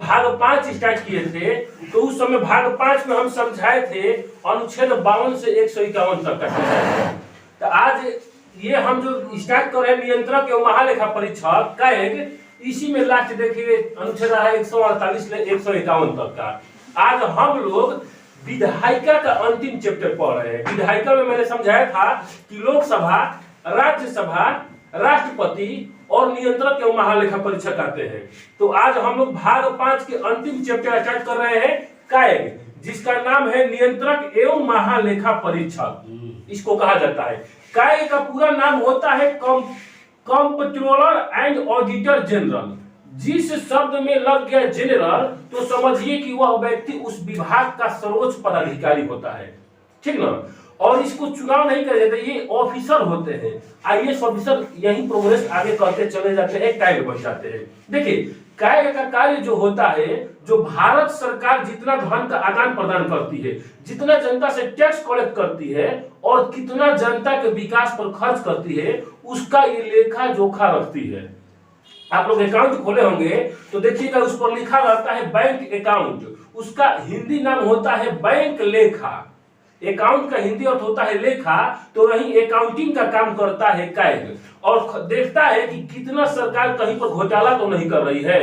भाग 5 स्टार्ट किए थे, तो उस समय भाग 5 में हम समझाए थे अनुच्छेद 52 से 151 तक का। तो आज ये हम जो स्टार्ट कर रहे हैं नियंत्रक एवं महालेखा परीक्षक का एक, इसी में लास्ट देखिए अनुच्छेद है 148 से 151 तक का। आज हम लोग विधायिका का अंतिम चैप्टर पढ़ रहे हैं। विधायिका में मैंने समझाया था कि लोकसभा, राज्यसभा, राष्ट्रपति और नियंत्रक एवं महालेखा परीक्षक आते हैं। तो आज हम लोग भाग 5 के अंतिम चैप्टर स्टार्ट कर रहे हैं कायग, जिसका नाम है नियंत्रक एवं महालेखा परीक्षक। इसको कहा जाता है, कायग का पूरा नाम होता है कंप्ट्रोलर एंड ऑडिटर जनरल। जिस शब्द में लग गया जनरल तो समझिए कि वह व्यक्ति उस विभाग का सर्वोच्च पदाधिकारी होता है, ठीक ना। और इसको चुनाव नहीं करे जाते, ये ऑफिसर होते हैं, आईएएस ऑफिसर। यही प्रोग्रेस आगे करते चले जाते हैं, कायग बन जाते हैं। देखिए कायग का कार्य जो होता है, जो भारत सरकार जितना धन का आदान प्रदान करती है, जितना जनता से टैक्स कलेक्ट करती है और कितना जनता के विकास पर खर्च करती है, उसका ये लेखा जोखा रखती है। आप लोग अकाउंट खोले होंगे तो देखिएगा उस पर लिखा रहता है बैंक अकाउंट, उसका हिंदी नाम होता है बैंक लेखा। अकाउंट का हिंदी अर्थ होता है लेखा, तो वही अकाउंटिंग का काम करता है कायग, और देखता है कि कितना सरकार कहीं पर घोटाला तो नहीं कर रही है।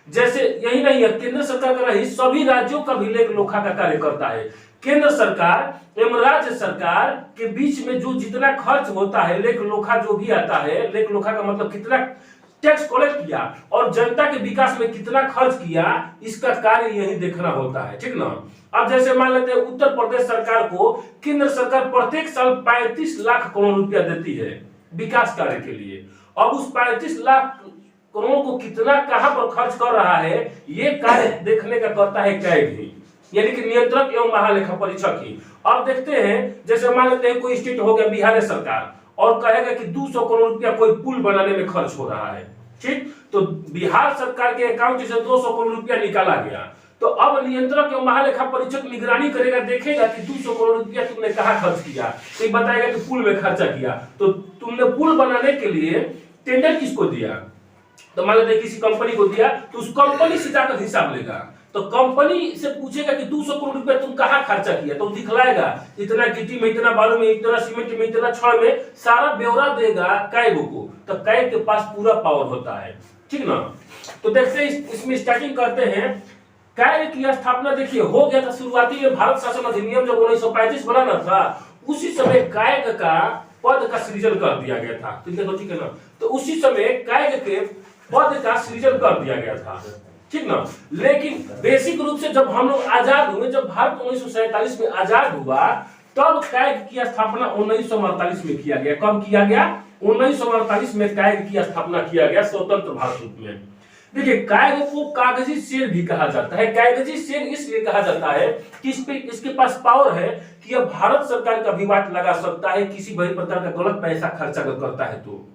जैसे यही नहीं है, केंद्र सरकार कर रही, सभी राज्यों का भी लेख लोखा का कार्य करता है। केंद्र सरकार एवं राज्य सरकार के बीच में जो जितना खर्च होता है, लेख लोखा जो भी आता है, लेख लोखा का मतलब कितना टैक्स कलेक्ट किया और जनता के विकास में कितना खर्च किया, इसका कार्य यही देखना होता है, ठीक ना। अब जैसे मान लेते हैं उत्तर प्रदेश सरकार को केंद्र सरकार प्रत्येक साल 35 लाख करोड़ रुपया देती है विकास कार्य के लिए। अब उस 35 लाख करोड़ को कितना कहां पर खर्च कर रहा है, ये कार्य देखने का करता है कायग ही, यानी कि नियंत्रक एवं महालेखा परीक्षक ही। अब देखते हैं, जैसे मान लेते हैं कोई स्टेट हो गया बिहार सरकार और कहेगा कि 200 करोड़ रुपया कोई पुल बनाने में खर्च हो रहा है, ठीक। तो बिहार सरकार के अकाउंट से 200 करोड़ रुपया निकाला गया, तो अब नियंत्रक एवं महालेखा परीक्षक निगरानी करेगा, देखेगा कि 200 करोड़ रुपया तुमने कहां खर्च किया, तो बताएगा कि पुल में खर्चा किया। तो तुमने पुल बनाने के लिए टेंडर किसको दिया, तो मान लेते किसी कंपनी को दिया, तो उस कंपनी से जाकर हिसाब लेगा। तो कंपनी से पूछेगा कि 200 करोड़ रुपया तुम कहां खर्चा किया, तो दिखलाएगा इतना गिट्टी में, इतना बालू में, इतना सीमेंट में, इतना छड़ में, सारा ब्यौरा देगा कायग को। तो कायग के पास पूरा पावर होता है, ठीक ना। तो देखते हैं इसमें स्टार्टिंग करते हैं। कायग की स्थापना देखिए हो गया था शुरुआती में भारत शासन अधिनियम जब 1935 बना ना था, उसी समय कायग का पद का सृजन कर दिया गया था, ठीक है ना। तो उसी समय कायग के पद का सृजन कर दिया गया था, ठीक ना। लेकिन बेसिक रूप से जब हम लोग आजाद हुए, जब भारत 1947 में आजाद हुआ, तब कायग की स्थापना 1948 में किया गया। कब किया गया? 1948 में कायग की स्थापना किया गया स्वतंत्र भारत रूप में। देखिए कायग को कागजी शेर भी कहा जाता है। कागजी शेर इसलिए कहा जाता है कि इसके पास पावर है कि यह भारत सरकार का भी वाट लगा सकता है किसी भी प्रकार का गलत पैसा खर्चा करता है तो।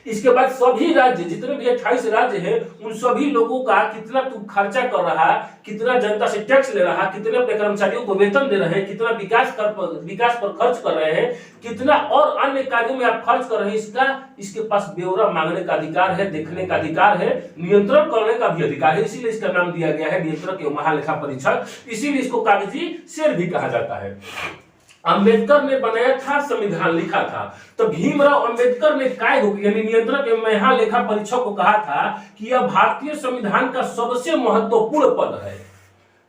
इसके बाद सभी राज्य, जितने भी 28 राज्य हैं, उन सभी लोगों का कितना तू खर्चा कर रहा, कितना जनता से टैक्स ले रहा, कितने अपने कर्मचारियों को वेतन दे रहे हैं, कितना विकास पर खर्च कर रहे हैं, कितना और अन्य कार्यों में आप खर्च कर रहे हैं, इसके पास ब्यौरा मांगने का अधिकार है, देखने का अधिकार है, नियंत्रण करने का भी अधिकार है। इसीलिए इसका नाम दिया गया है नियंत्रक एवं महालेखा परीक्षक। इसीलिए इसको कागजी शेर भी कहा जाता है। अंबेडकर ने बनाया था, संविधान लिखा था, तो भीमराव अंबेडकर ने कायग यानी नियंत्रक एवं महालेखा परीक्षक को कहा था कि यह भारतीय संविधान का सबसे महत्वपूर्ण पद है।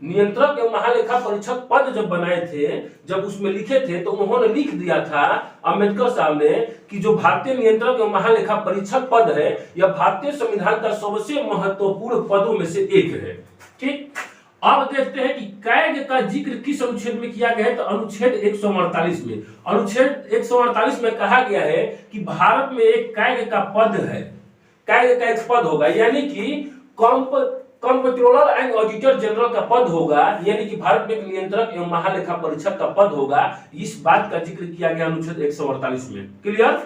नियंत्रक एवं महालेखा परीक्षक पद जब बनाए थे, जब उसमें लिखे थे, तो उन्होंने लिख दिया था अंबेडकर साहब ने कि जो भारतीय नियंत्रक एवं महालेखा परीक्षक पद है, यह भारतीय संविधान का सबसे महत्वपूर्ण पदों में से एक है, ठीक। अब देखते हैं कि कायग का जिक्र किस अनुच्छेद में किया गया है, तो अनुच्छेद 148 में। अनुच्छेद 148 में कहा गया है कि भारत में एक कायग का पद है, कायग का एक पद होगा, यानी कि कंप्ट्रोलर एंड ऑडिटर जनरल का पद होगा, यानी कि भारत में एक नियंत्रक एवं महालेखा परीक्षक का पद होगा। इस बात का जिक्र किया गया अनुच्छेद 148 में। क्लियर।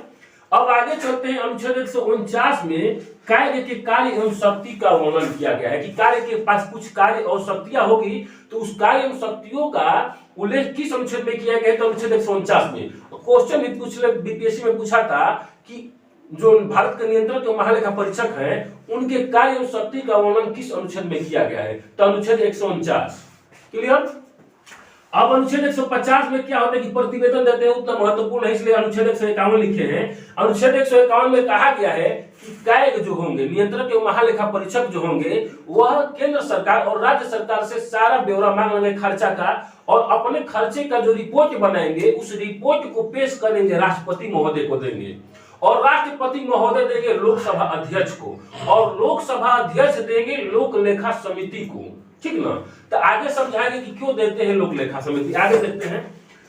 अब आगे चलते हैं। अनुच्छेद 149 में कायग के कार्य एवं शक्ति का वर्णन किया गया है कि कार्य के पास कुछ कार्य और शक्तियां होगी, तो उस कार्य एवं शक्तियों का उल्लेख किस अनुच्छेद में किया गया है, तो अनुच्छेद 149 में। क्वेश्चन भी बीपीएससी में पूछा था कि जो भारत के नियंत्रक एवं महालेखा परीक्षक हैं उनके कार्य एवं शक्ति का वर्णन किस अनुच्छेद में किया गया है? तो अनुच्छेद 149। क्लियर। अब अनुच्छेद 150 में क्या होता है कि प्रतिवेदन देते हैं, उतना महत्वपूर्ण है इसलिए अनुच्छेद 151 लिखे हैं। अनुच्छेद 151 में कहा गया है कि कैग जो होंगे, नियंत्रक एवं महालेखा परीक्षक जो होंगे, वह केंद्र सरकार और राज्य सरकार से सारा ब्यौरा मांग लेंगे खर्चा का, और अपने खर्चे का जो रिपोर्ट बनाएंगे उस रिपोर्ट को पेश करेंगे, राष्ट्रपति महोदय को देंगे, और राष्ट्रपति महोदय देंगे लोकसभा अध्यक्ष को, और लोकसभा अध्यक्ष देंगे लोक लेखा समिति को। ठीक ना। तो आगे समझाएंगे कि क्यों देते हैं लोक लेखा समिति। आगे देखते हैं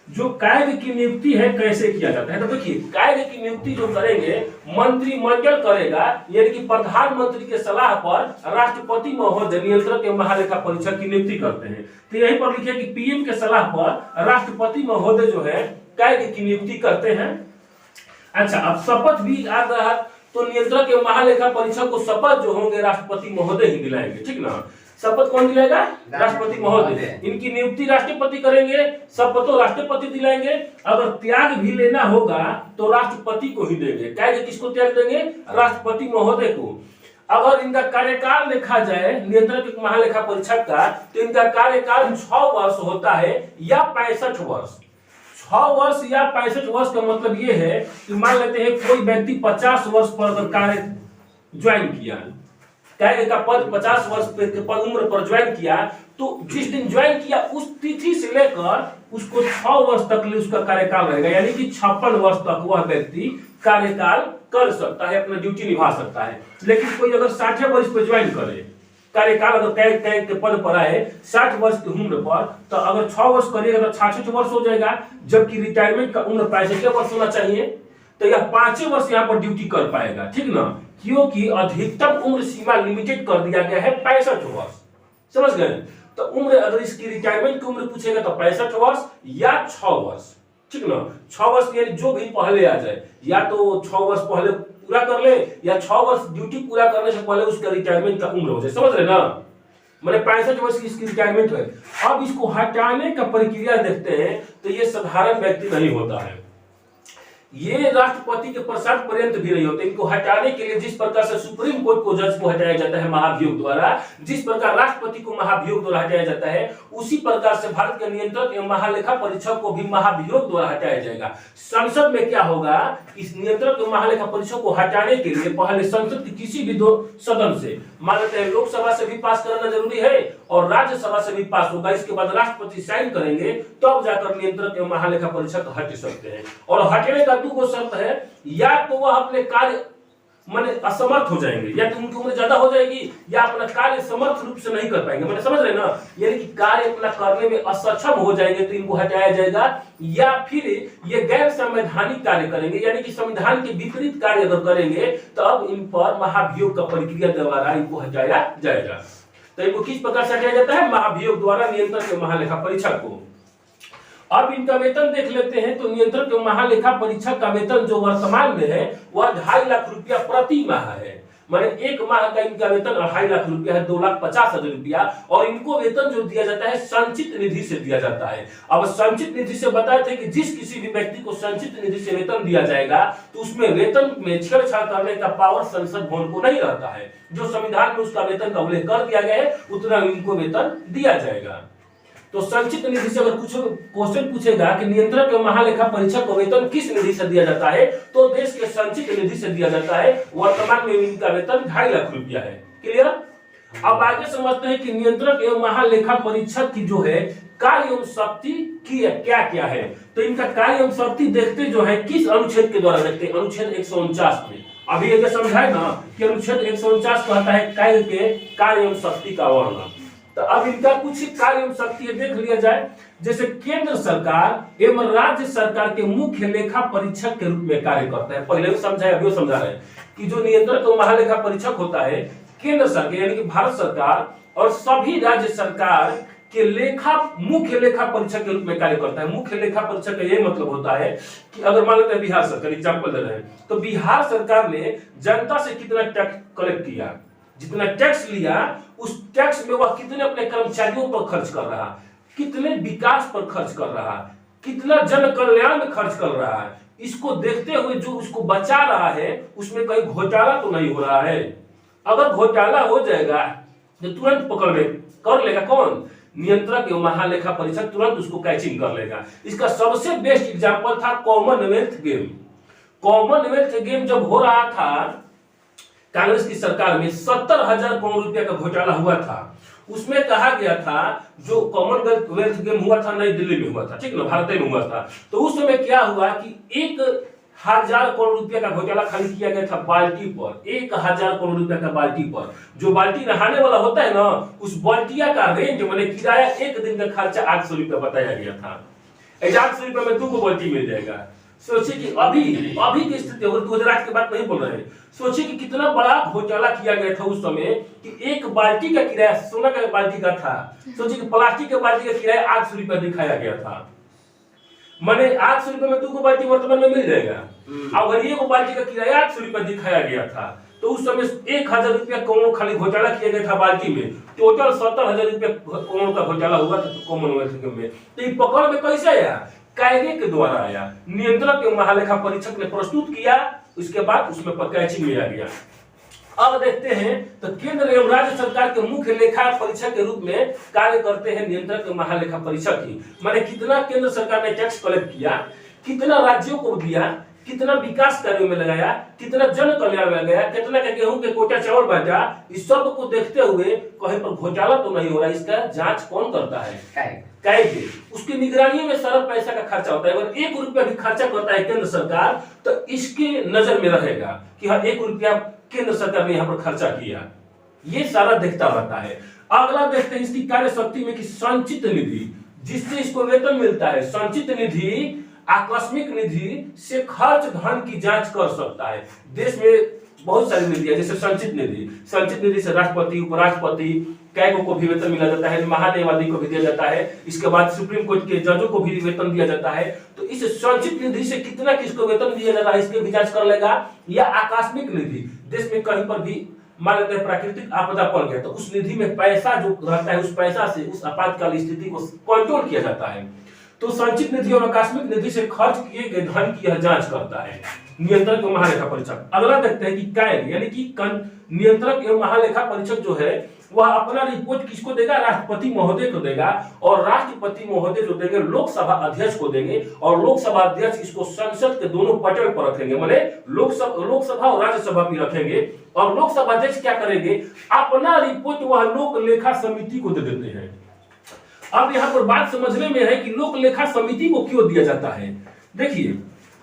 जो कैग की नियुक्ति है कैसे किया जाता है। तो देखिए कैग की नियुक्ति जो करेंगे मंत्रिमंडल करेगा, यानी कि प्रधानमंत्री के सलाह पर राष्ट्रपति महोदय नियंत्रक एवं महालेखा परीक्षक की नियुक्ति करते हैं। तो यहीं पर लिखे कि पीएम के सलाह पर राष्ट्रपति महोदय जो है कैग की नियुक्ति करते हैं। अच्छा, अब शपथ भी आ रहा, तो नियंत्रक एवं महालेखा परीक्षक को शपथ जो होंगे राष्ट्रपति महोदय ही दिलाएंगे। ठीक ना। शपथ कौन दिलाएगा? राष्ट्रपति महोदय। इनकी नियुक्ति राष्ट्रपति करेंगे, शपथ तो राष्ट्रपति दिलाएंगे। अगर त्याग भी लेना होगा तो राष्ट्रपति को ही देंगे। कैग किसको त्याग देंगे? राष्ट्रपति महोदय को। अगर इनका कार्यकाल देखा जाए नियंत्रक महालेखा परीक्षक का, तो इनका कार्यकाल 6 वर्ष होता है या 65 वर्ष। 6 वर्ष या 65 वर्ष का मतलब ये है कि मान लेते हैं कोई व्यक्ति 50 वर्ष पर अगर कार्य ज्वाइन किया, कैग का पद 50 वर्ष के पद उम्र पर ज्वाइन किया, तो जिस दिन ज्वाइन किया उस तिथि से लेकर उसको 6 वर्ष तक उसका कार्यकाल रहेगा, यानी कि 56 वर्ष तक वह व्यक्ति कार्यकाल कर सकता है, अपना ड्यूटी निभा सकता है। लेकिन कोई अगर 60 वर्ष पर ज्वाइन करे, कार्यकाल अगर कैग के पद पर आए 60 वर्ष की उम्र पर, तो अगर 6 वर्ष करेगा तो 66 वर्ष हो जाएगा, जबकि रिटायरमेंट का उम्र 65 वर्ष होना चाहिए। तो यह 5 वर्ष यहाँ पर ड्यूटी कर पाएगा। ठीक ना, क्योंकि अधिकतम उम्र सीमा लिमिटेड कर दिया गया है 65 वर्ष। समझ गए। तो उम्र अगर इसकी रिटायरमेंट की उम्र पूछेगा तो 65 वर्ष या 6 वर्ष। ठीक ना, 6 वर्ष यानी जो भी पहले आ जाए, या तो 6 वर्ष पहले पूरा कर ले या 6 वर्ष ड्यूटी पूरा करने से पहले उसका रिटायरमेंट का उम्र हो जाए। समझ रहे ना, मैंने 65 वर्ष की इसकी रिटायरमेंट है। अब इसको हटाने का प्रक्रिया देखते हैं, तो ये साधारण व्यक्ति नहीं होता है, ये राष्ट्रपति के प्रसाद पर्यंत भी नहीं होते। इनको हटाने के लिए जिस प्रकार से सुप्रीम कोर्ट को जज को हटाया जाता है महाभियोग द्वारा, जिस प्रकार राष्ट्रपति को महाभियोग द्वारा हटाया जाता है, उसी प्रकार से भारत के नियंत्रक एवं महालेखा परीक्षक को भी महाभियोग द्वारा हटाया जाएगा। संसद में क्या होगा, इस नियंत्रक एवं महालेखा परीक्षक को हटाने के लिए पहले संसद के किसी भी 2 सदन से, मान लेते हैं लोकसभा से भी पास कराना जरूरी है और राज्यसभा से भी पास होगा, इसके बाद राष्ट्रपति साइन करेंगे तब जाकर नियंत्रक एवं महालेखा परीक्षक हट सकते हैं। और हटने का 2 शर्त है, या तो वह अपने कार्य माने असमर्थ हो जाएंगे, या तो उनकी उम्र ज्यादा हो जाएगी, या अपना कार्य समर्थ रूप से नहीं कर पाएंगे। मैंने समझ रहे ना, यानी कि कार्य अपना करने में असक्षम हो जाएंगे तो इनको हटाया जाएगा, या फिर ये गैर संवैधानिक कार्य करेंगे, यानी कि संविधान के विपरीत कार्य अगर करेंगे तो अब इन पर महाभियोग का प्रक्रिया द्वारा इनको हटाया जाएगा। तो इनको किस प्रकार से हटाया जाता है? महाभियोग द्वारा नियंत्रक एवं महालेखा परीक्षक को। अब इनका वेतन देख लेते हैं। तो नियंत्रक एवं महालेखा परीक्षक का वेतन जो वर्तमान में है वह 2.5 लाख रुपया प्रति माह है। माने 1 माह का इनका वेतन 2.5 लाख रुपया है, 2,50,000 रुपया। और इनको वेतन जो दिया जाता है संचित निधि से दिया जाता है। अब संचित निधि से बताए थे कि जिस किसी भी व्यक्ति को संचित निधि से वेतन दिया जाएगा तो उसमें वेतन में छेड़छाड़ करने का पावर संसद भवन को नहीं रहता है। जो संविधान में उसका वेतन का उल्लेख कर दिया गया है उतना इनको वेतन दिया जाएगा। तो संचित निधि से अगर कुछ क्वेश्चन पूछेगा कि नियंत्रक एवं महालेखा परीक्षक को वेतन किस निधि से दिया जाता है, तो देश के संचित निधि से दिया जाता है। वर्तमान में इनका वेतन 2.5 लाख रुपया है। क्लियर। अब आगे समझते हैं कि नियंत्रक एवं महालेखा परीक्षक की जो है कार्य एवं शक्ति की क्या क्या है। तो इनका कार्य एवं शक्ति देखते जो है किस अनुच्छेद के द्वारा देखते हैं? अनुच्छेद 149 में। अभी ये समझाए ना कि अनुच्छेद 149 कहता है कैग के कार्य एवं शक्ति का वर्णन। तो अब इनका कुछ कार्य एवं शक्ति देख लिया जाए। जैसे केंद्र सरकार एवं राज्य सरकार के मुख्य लेखा परीक्षक के रूप में कार्य करता है। पहले भी समझाया, अभी समझा रहे हैं कि जो नियंत्रक एवं महालेखा परीक्षक होता है केंद्र सरकार यानी कि भारत सरकार और सभी राज्य सरकार के मुख्य लेखा परीक्षक के रूप में कार्य करता है। मुख्य लेखा परीक्षक का ये मतलब होता है कि अगर मान लेते हैं बिहार सरकार, एग्जाम्पल दे रहे हैं, तो बिहार सरकार ने जनता से कितना टैक्स कलेक्ट किया, जितना टैक्स लिया उस टैक्स में वह कितने अपने कर्मचारियों पर खर्च कर रहा, कितने विकास पर खर्च कर रहा, कितना जन कल्याण में खर्च कर रहा है, इसको देखते हुए जो उसको बचा रहा है उसमें कहीं घोटाला तो नहीं हो रहा है। अगर घोटाला हो जाएगा तो तुरंत पकड़ में कर लेगा कौन? नियंत्रक एवं महालेखा परीक्षक तुरंत उसको कैचिंग कर लेगा। इसका सबसे बेस्ट एग्जांपल था कॉमनवेल्थ गेम। कॉमनवेल्थ गेम जब हो रहा था कांग्रेस की सरकार में 70,000 करोड़ रुपया का घोटाला हुआ था। उसमें कहा गया था जो कॉमनवेल्थ गेम हुआ था नई दिल्ली में हुआ था, ठीक ना, भारत में हुआ था। तो उस समय क्या हुआ कि 1,000 करोड़ रुपया का घोटाला खाली किया गया था बाल्टी पर, 1,000 करोड़ रुपया का बाल्टी पर। जो बाल्टी नहाने वाला होता है ना, उस बाल्टिया का रेंट मैंने किराया एक दिन का खर्चा 800 रुपया बताया गया था। 800 रुपया में तुमको बाल्टी मिल जाएगा। सोचिए कि अभी की स्थिति, अगर 2008 की बात नहीं बोल रहे हैं, सोचिए कि कितना बड़ा घोटाला किया गया था उस समय कि एक बाल्टी का किराया सोना का बाल्टी का था। सोचिए कि प्लास्टिक के बाल्टी का किराया 800 रुपया दिखाया गया था। मैंने 800 रुपये में तुमको बाल्टी वर्तमान में मिल जाएगा। अगर ये बाल्टी का किराया 800 रुपया दिखाया गया था तो उस समय 1,000 रुपया करोड़ खाली घोटाला किया गया था बाल्टी में। टोटल 70,000 रुपया करोड़ का घोटाला हुआ था कॉमनवेल्थ में। तो ये पकड़ में कैसे आया? कायदे के द्वारा आया। नियंत्रक एवं महालेखा परीक्षक ने प्रस्तुत किया, उसके बाद उसमें कैचिंग में आ गया। अब देखते हैं तो केंद्र एवं राज्य सरकार के मुख्य लेखा परीक्षक के रूप में कार्य करते हैं नियंत्रक एवं महालेखा परीक्षक ही। माने कितना केंद्र सरकार ने टैक्स कलेक्ट किया, कितना राज्यों को दिया, कितना विकास कार्यों में लगाया, कितना जन कल्याण में लगाया, कितना का गेहूं के कोटा चावल बांटा, इस सब को देखते हुए कहीं पर घोटाला तो नहीं हो रहा, इसका जांच कौन करता है? कायदे। उसकी निगरानी में सारा पैसा का खर्चा होता है। अगर 1 रुपया भी खर्चा करता है केंद्र सरकार तो इसके नजर में रहेगा कि हाँ 1 रुपया केंद्र सरकार ने यहाँ पर खर्चा किया, ये सारा देखता रहता है। अगला देखते हैं इसकी कार्य शक्ति में कि संचित निधि, जिससे इसको वेतन मिलता है, संचित निधि आकस्मिक निधि से खर्च धन की जांच कर सकता है। देश में बहुत सारी निधि है, जैसे संचित निधि से राष्ट्रपति, उपराष्ट्रपति कैगो को भी वेतन मिला जाता है, महान्यायवादी को भी दिया जाता है, इसके बाद सुप्रीम कोर्ट के जजों को भी वेतन दिया जाता है। तो इस संचित निधि से कितना किसको वेतन दिया जाता है इसके भी जांच कर लेगा। या आकस्मिक निधि, देश में कहीं पर भी मान लेते हैं प्राकृतिक आपदा पड़ गया तो उस निधि में पैसा जो रहता है, उस पैसा से उस आपातकाल स्थिति को कंट्रोल किया जाता है। तो संचित निधि और आकस्मिक निधि से खर्च किए गए धन की यह जांच करता है नियंत्रक एवं महालेखा परीक्षक। अगला देखते हैं कि कायदे यानी कि नियंत्रक एवं महालेखा परीक्षक जो है वह अपना रिपोर्ट किसको देगा? राष्ट्रपति महोदय को देगा, और राष्ट्रपति महोदय जो देंगे लोकसभा अध्यक्ष को देंगे, और लोकसभा अध्यक्ष इसको संसद के दोनों पटल पर रखेंगे, माने लोकसभा और राज्यसभा भी रखेंगे। और लोकसभा अध्यक्ष क्या करेंगे? अपना रिपोर्ट वह लोक लेखा समिति को दे देते हैं। अब यहाँ पर बात समझने में है कि लोक लेखा समिति को क्यों दिया जाता है। देखिए,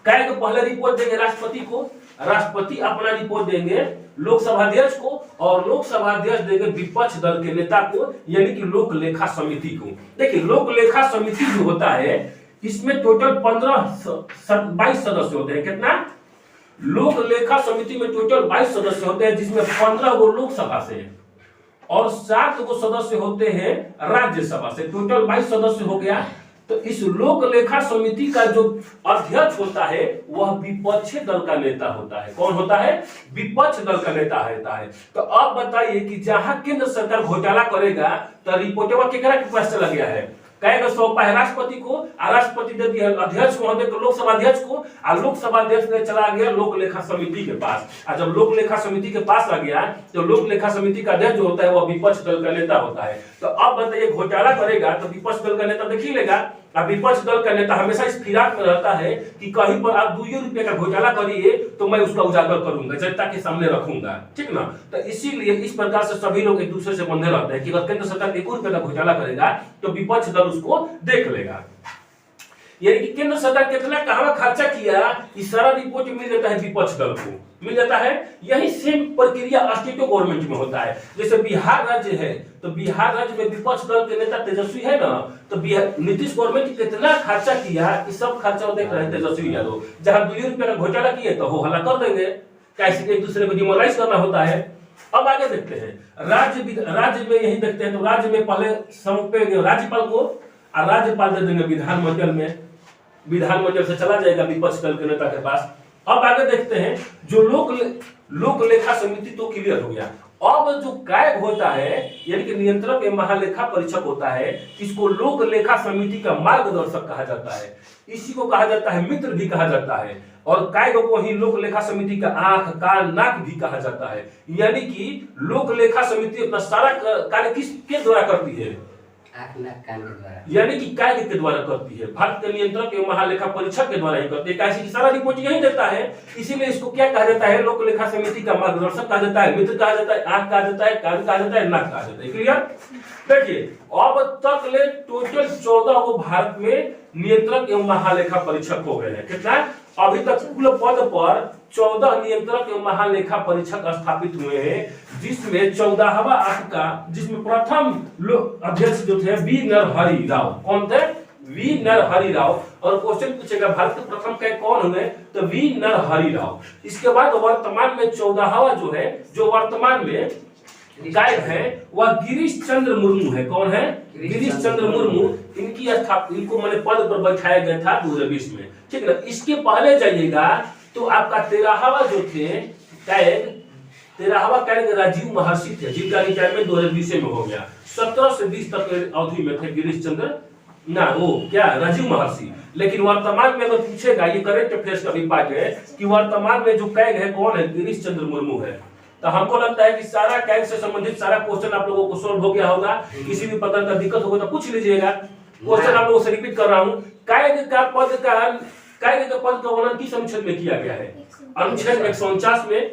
काय को पहले रिपोर्ट देंगे राष्ट्रपति को, राष्ट्रपति अपना रिपोर्ट देंगे लोकसभा अध्यक्ष को, और लोकसभा अध्यक्ष देंगे विपक्ष दल के नेता को, यानी कि लोक लेखा समिति को। देखिए, लोक लेखा समिति जो होता है इसमें टोटल 22 सदस्य होते हैं। कितना? लोक लेखा समिति में टोटल 22 सदस्य होते हैं, जिसमें 15 वो लोकसभा से और 7 को सदस्य होते हैं राज्यसभा से। टोटल 22 सदस्य हो गया। तो इस लोक लेखा समिति का जो अध्यक्ष होता है वह विपक्षी दल का नेता होता है। कौन होता है? विपक्ष दल का नेता होता है। तो अब बताइए कि जहां केंद्र सरकार घोटाला करेगा तो रिपोर्टवा केकरा के पास चला गया है? कहेगा सौंपा है राष्ट्रपति को, राष्ट्रपति दे दिया अध्यक्ष महोदय को, लोकसभा अध्यक्ष को, और लोकसभा अध्यक्ष ने चला गया लोक लेखा समिति के पास। और जब लोक लेखा समिति के पास आ गया तो लोक लेखा समिति का अध्यक्ष जो होता है वह विपक्ष दल का नेता होता है। तो अब बताइए, घोटाला करेगा तो विपक्ष दल का नेता देख ही लेगा। अब विपक्ष दल का नेता हमेशा इस फिराक में रहता है कि कहीं पर आप 2 रुपये का घोटाला करिए तो मैं उसका उजागर करूंगा, जनता के सामने रखूंगा, ठीक ना। तो इसीलिए इस प्रकार से सभी लोग एक दूसरे से बंधे रहते हैं कि अगर केंद्र सरकार 1 रुपये का घोटाला करेगा तो विपक्ष दल उसको देख लेगा। यानी कि केंद्र सरकार कितना कहां खर्चा किया, इस सारा रिपोर्ट मिल जाता है विपक्ष दल को, मिल जाता है। यही सेम प्रक्रिया स्टेटों गवर्नमेंट में होता है। जैसे बिहार राज्य है तो बिहार राज्य में विपक्ष दल के नेता तेजस्वी है ना, तो नीतीश गवर्नमेंट कितना खर्चा किया, इस सब खर्चा देख रहे हैं तेजस्वी यादव। जहां 2 रुपये का घोटाला किए तो हो हल्ला कर देंगे, कैसे एक दूसरे को डिमोरलाइज करना होता है। अब आगे देखते हैं राज्य में यही देखते हैं। तो राज्य में पहले सौंपेंगे राज्यपाल को, और राज्यपाल दे देंगे विधानमंडल में, विधानमंडल से चला जाएगा विपक्ष दल के नेता के पास। अब आगे देखते हैं जो लोक लेखा समिति तो क्लियर हो गया। अब जो कायग होता है यानी कि नियंत्रक एवं महालेखा परीक्षक होता है, इसको लोक लेखा समिति का मार्गदर्शक कहा जाता है, इसी को कहा जाता है मित्र भी कहा जाता है, और कायग को ही लोक लेखा समिति का आंख कान नाक भी कहा जाता है। यानी कि लोक लेखा समिति अपना सारा कार्य किसके द्वारा करती है? आंख नाक कान के द्वारा, यानी कि कायग के द्वारा करती है, भारत के नियंत्रक एवं महालेखा परीक्षक के द्वारा ही करती है। कैसे कि सारा रिपोर्ट यही देता है, इसीलिए इसको क्या कहा जाता है? लोक लेखा समिति का मार्गदर्शक कहा जाता है, मित्र कहा जाता है, आंख कहा जाता है, कान कहा जाता है, नाक कहा जाता है। क्लियर? देखिए अब तक ले टोटल 14 को भारत में नियंत्रक एवं महालेखा परीक्षक हो गए हैं। कितना? अभी तक कुल पद पर 14 नियंत्रक एवं महालेखा परीक्षक स्थापित हुए हैं, जिसमें 14वां अंक का, जिसमें प्रथम अध्यक्ष जो थे वी नरहरि राव। कौन थे? वी नरहरि राव। और क्वेश्चन पूछेगा भारत के प्रथम क्या कौन हुए, तो वी नरहरि राव। इसके बाद वर्तमान में 14वां जो है, जो वर्तमान में कायग है, वह गिरीश चंद्र मुर्मू है। कौन है? गिरीश चंद्र मुर्मू। इनको मैंने पद पर बैठाया गया था 2020 में। ठीक है, इसके पहले जाइएगा तो आपका 13वां जो थे कायग, 13वां कायग राजीव महर्षि थे, जिनका रिटायरमेंट 2020 में हो गया। 17 से 20 तक के अवधि में थे गिरीश चंद्र ना वो क्या राजीव महर्षि। लेकिन वर्तमान में अगर पूछेगा, ये करेंट अफेयर्स का भी पार्ट है कि वर्तमान में जो कायग है कौन है? गिरीश चंद्र मुर्मू है। तो हमको लगता है कि सारा कायग से संबंधित सारा क्वेश्चन आप लोगों को सोल्व हो गया होगा। किसी भी प्रकार का दिक्कत होगा तो पूछ लीजिएगा। क्वेश्चन आप लोगों से रिपीट कर रहा हूं। कायग का पद का वर्णन किस अनुच्छेद में किया गया है? अनुच्छेद 149 में,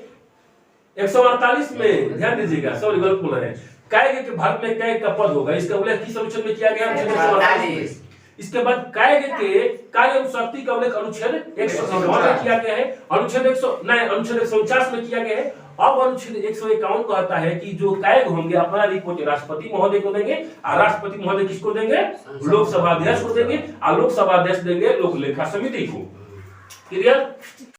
148 में। ध्यान दीजिएगा, सॉरी गलत बोल रहे हैं। कायग के भारत में कायग का पद होगा, इसका उल्लेख किस अनुच्छेद में किया गया? अनुच्छेद 148। इसके बाद कायग के कार्य एवं शक्ति का उल्लेख अनुच्छेद 151 में किया गया है, अनुच्छेद 149 में किया गया है। अब अनुच्छेद 151 कहता है कि जो कायग होंगे अपना रिपोर्ट राष्ट्रपति महोदय को देंगे, और राष्ट्रपति महोदय किसको देंगे? लोकसभा अध्यक्ष को देंगे, और लोकसभा अध्यक्ष देंगे लोक लेखा समिति को। क्लियर?